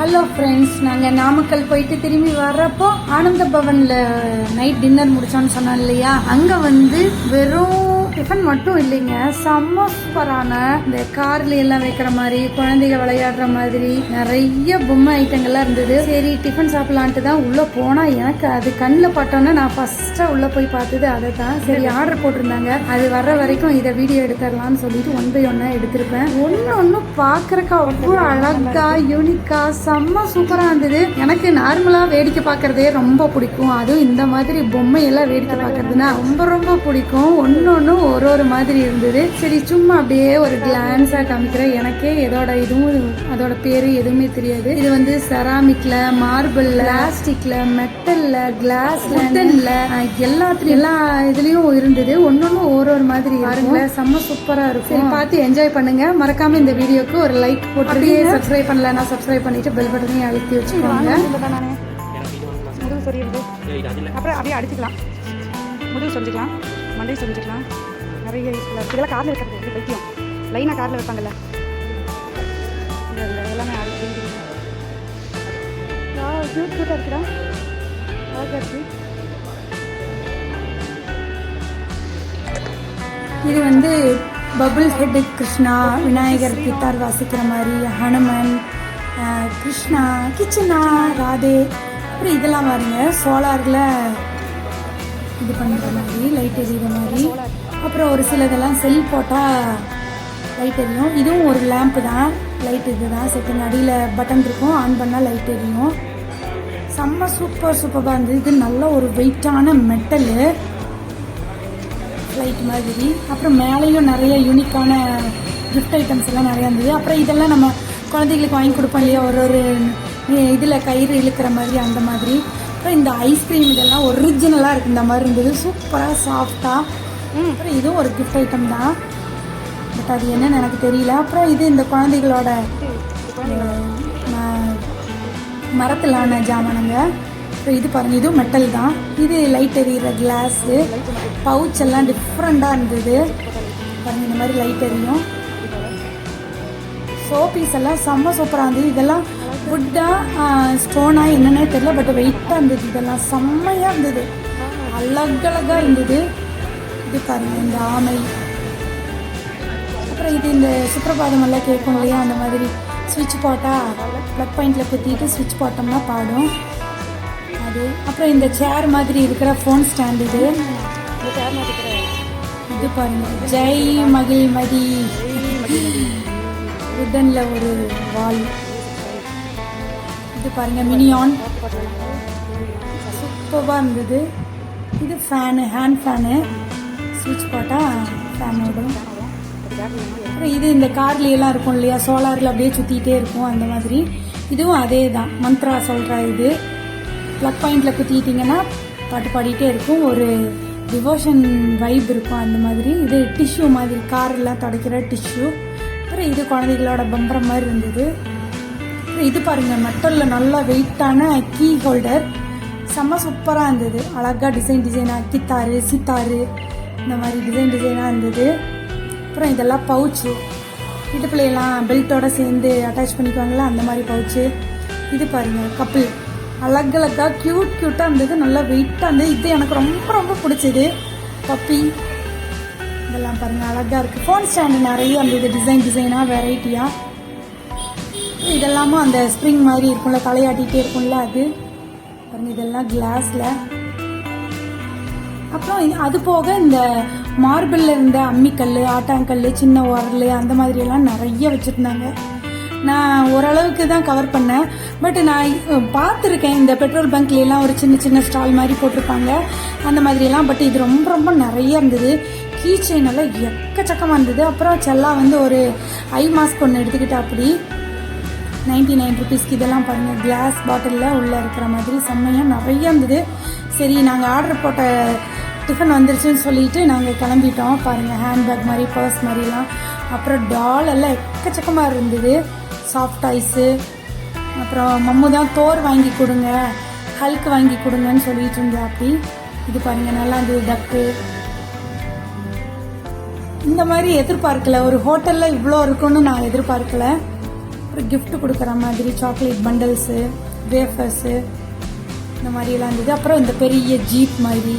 Hello friends, நாங்கள் நாமக்கல் போயிட்டு திரும்பி வர்றப்போ ஆனந்த பவனில் நைட் டின்னர் முடிச்சோன்னு சொன்னோம் இல்லையா, அங்கே வந்து வெறும் டிஃபன் மட்டும் இல்லைங்க, செம்ம சூப்பரான இந்த கார்ல எல்லாம் வைக்கிற மாதிரி குழந்தைங்க விளையாடுற மாதிரி நிறைய பொம்மை ஐட்டங்கள்லாம் இருந்தது. சரி டிஃபன் சாப்பிடலான்ட்டு தான் உள்ள போனா எனக்கு அது கண்ணில் பட்டோன்னா நான் ஃபர்ஸ்டா உள்ள போய் பார்த்தது அதை தான். சரி ஆர்டர் போட்டிருந்தாங்க, அது வர்ற வரைக்கும் இதை வீடியோ எடுத்துடலாம்னு சொல்லிட்டு 1 by 1 எடுத்திருப்பேன். ஒன்னு பார்க்கறக்கா அவ்வளோ அழகா யூனிக்கா செம்ம சூப்பரா இருந்தது. எனக்கு நார்மலா வேடிக்கை பார்க்கறதே ரொம்ப பிடிக்கும், அதுவும் இந்த மாதிரி பொம்மையெல்லாம் வேடிக்கை பார்க்கறதுனா ரொம்ப ரொம்ப பிடிக்கும். ஒன்னு ஒரு மாதிரி இருந்தது. சரி சும்மா அப்படியே ஒரு கிளான்ஸா காமிக்கிறேன். எனக்கே இதுவும் அதோட பேரு எதுவுமே தெரியாது. இது வந்து செராமிக்ல, மார்பிள்ல, பிளாஸ்டிக்ல, மெட்டல்ல, கிளாஸ்ல, எல்லாத்துலயும் எல்லா இதுலயும் இருந்தது. ஒன்னு ஒரு மாதிரி பாருங்களேன், செம்ம சூப்பரா இருக்கும். பார்த்து என்ஜாய் பண்ணுங்க. மறக்காம இந்த வீடியோக்கு ஒரு லைக் போட்டு சப்ஸ்கிரைப் பண்ணலன்னா சப்ஸ்கிரைப் பண்ணிட்டு பெல் பட்டனையும் அழுத்தி வச்சுக்கோங்க. அப்புறம் அப்படியே அடிச்சுக்கலாம், முதுகு சொஞ்சிக்கலாம், மண்டை சொஞ்சிக்கலாம். நிறைய யூஸ்ஃபுல்லாக இருக்குது. இதெல்லாம் காரில் வைக்கிறது வந்து வைத்தியம் லைனாக காரில் வைப்பாங்கல்ல, எல்லாமே க்யூட்டாக இருக்குதா, அழகாக இருக்குது. இது வந்து bubble head Krishna, Vinayagar guitar வாசிக்கிற மாதிரி, ஹனுமன், கிருஷ்ணா, கிச்சனா, ராதே, அப்புறம் இதெல்லாம் பாருங்க சோலாரில் இது பண்ணுற மாதிரி, லைட் எரியுற மாதிரி. அப்புறம் ஒரு சிலதெல்லாம் செல் போட்டால் லைட் எரியும். இதுவும் ஒரு லேம்ப்பு தான், லைட் இது தான் செட்டிங். அடியில் பட்டன் இருக்கும், ஆன் பண்ணால் லைட் எரியும். செம்ம சூப்பராக இருந்தது. இது நல்ல ஒரு வெயிட்டான மெட்டலு லைட் மாதிரி. அப்புறம் மேலேயும் நிறைய யூனிக்கான கிஃப்ட் ஐட்டம்ஸ் எல்லாம் நிறையா இருந்தது. அப்புறம் இதெல்லாம் நம்ம குழந்தைகளுக்கு வாங்கி கொடுப்போம் இல்லையா, ஒரு இதில் கயிறு இழுக்கிற மாதிரி அந்த மாதிரி. அப்புறம் இந்த ஐஸ்கிரீம் இதெல்லாம் ஒரிஜினலாக இருக்குது, இந்த மாதிரி இருந்தது, சூப்பராக சாஃப்டாக. அப்புறம் இதுவும் ஒரு கிஃப்ட் ஐட்டம் தான், பட் அது என்னன்னு எனக்கு தெரியல. அப்புறம் இது இந்த குழந்தைகளோட மரத்திலான ஜாமானுங்க. அப்புறம் இது பாருங்கள், இதுவும் மெட்டல் தான். இது லைட் எரியிற கிளாஸு, பவுச் எல்லாம் டிஃப்ரெண்ட்டாக இருந்தது பாருங்கள், இந்த மாதிரி லைட் எரியும். சோப்பீஸ் எல்லாம் செம்ம சூப்பராக இருந்தது. இதெல்லாம் வுட்டா ஸ்டோனா என்னன்னே தெரியல, பட் வெயிட்டாக இருந்தது. இதெல்லாம் செம்மையாக இருந்தது, அழகழகாக இருந்தது. இது பாருங்க இந்த ஆமை. அப்புறம் இது இந்த சுப்பிரபாதம் எல்லாம் கேட்கும் இல்லையா, அந்த மாதிரி ஸ்விட்ச் போட்டால் ப்ளக் பாயிண்டில் குத்திட்டு ஸ்விட்ச் போட்டோம்னா பாடும் அது. அப்புறம் இந்த சேர் மாதிரி இருக்கிற ஃபோன் ஸ்டாண்ட், இது பாருங்க ஜெய் மகிழ்மதி, வுட்டனில் ஒரு வால். இது பாருங்க மினியான், சூப்பராக இருந்தது. இது ஃபேனு, ஹேண்ட் ஃபேனு, ஸ்விட்ச் போட்டால் ஃபேன் ஓடும். அப்புறம் இது இந்த கார்லாம் இருக்கும் இல்லையா, சோலாரில் அப்படியே சுற்றிக்கிட்டே இருக்கும் அந்த மாதிரி. இதுவும் அதே தான், மந்த்ரா சொல்கிற இது. ப்ளக் பாயிண்டில் குத்திக்கிட்டிங்கன்னா பாட்டு பாடிட்டே இருக்கும், ஒரு டிவோஷன் வைப் இருக்கும் அந்த மாதிரி. இது டிஷ்யூ மாதிரி, காரெல்லாம் துடைக்கிற டிஷ்யூ. அப்புறம் இது குழந்தைகளோட பம்பரம் மாதிரி இருந்தது. அப்புறம் இது பாருங்கள் மெட்டலில் நல்லா வெயிட்டான கீ ஹோல்டர், செம்ம சூப்பராக இருந்தது. அழகாக டிசைனாக கித்தாரு, சித்தாரு, இந்த மாதிரி டிசைனாக இருந்தது. அப்புறம் இதெல்லாம் பவுச்சு, இடுப்புலையெல்லாம் பெல்ட்டோட சேர்ந்து அட்டாச் பண்ணிக்குவாங்களா அந்த மாதிரி பவுச்சு. இது பாருங்கள் கப்பிள், அழகழகா க்யூட்டாக இருந்தது, நல்லா வெயிட்டாக இருந்தது. இது எனக்கு ரொம்ப ரொம்ப பிடிச்சது, பப்பி. இதெல்லாம் பாருங்கள் அழகாக இருக்குது. ஃபோன் ஸ்டாண்டு நிறைய இருந்தது, டிசைனாக வெரைட்டியாக. இதெல்லாமும் அந்த ஸ்ப்ரிங் மாதிரி இருக்கும்ல, தலையாட்டிகிட்டே இருக்கும்ல அது பாருங்கள். இதெல்லாம் கிளாஸில். அப்புறம் அது போக இந்த மார்பிளில் இருந்த அம்மிக்கல், ஆட்டாங்கல், சின்ன உரல் அந்த மாதிரியெல்லாம் நிறைய வச்சுருந்தாங்க. நான் ஓரளவுக்கு தான் கவர் பண்ணேன், பட் நான் பார்த்துருக்கேன் இந்த பெட்ரோல் பங்க்லாம் ஒரு சின்ன ஸ்டால் மாதிரி போட்டிருப்பாங்க அந்த மாதிரியெல்லாம். பட் இது ரொம்ப ரொம்ப நிறைய இருந்தது. கீ செயின் எல்லாம் எக்கச்சக்கமாக இருந்தது. அப்புறம் செல்லா வந்து ஒரு ஐ மாஸ்க் ஒன்று எடுத்துக்கிட்டா, அப்படி 99 ருபீஸ்க்கு. இதெல்லாம் பாருங்கள் கிளாஸ் பாட்டிலில் உள்ளே இருக்கிற மாதிரி செம்மையாக நிறைய இருந்தது. சரி நாங்கள் ஆர்டர் போட்ட டிஃபன் வந்துருச்சுன்னு சொல்லிட்டு நாங்கள் கிளம்பிட்டோம். பாருங்கள் ஹேண்ட்பேக் மாதிரி, பர்ஸ் மாதிரிலாம். அப்புறம் டால் எல்லாம் எக்கச்சக்கமாக இருந்தது, சாஃப்ட் டாய்ஸு. அப்புறம் மம்மு தான் தோர் வாங்கி கொடுங்க, ஹல்க் வாங்கி கொடுங்கன்னு சொல்லிட்டு இருந்தா அப்படி. இது பாருங்கள் நல்லா இருந்தது, டக்கு. இந்த மாதிரி எதிர்பார்க்கல, ஒரு ஹோட்டலில் இவ்வளோ இருக்குன்னு நான் எதிர்பார்க்கல. அப்புறம் gift கொடுக்குற மாதிரி சாக்லேட் பண்டல்ஸு, வேஃபர்ஸு இந்த மாதிரிலாம் இருந்தது. அப்புறம் இந்த பெரிய ஜீப் மாதிரி.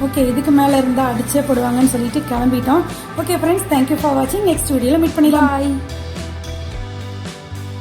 ஓகே, இதுக்கு மேலே இருந்தால் அடிச்சே போடுவாங்கன்னு சொல்லிட்டு கிளம்பிட்டோம். ஓகே ஃப்ரெண்ட்ஸ், தேங்க்யூ ஃபார் வாட்சிங். நெக்ஸ்ட் வீடியோவில் மீட் பண்ணிடலாம். பாய்.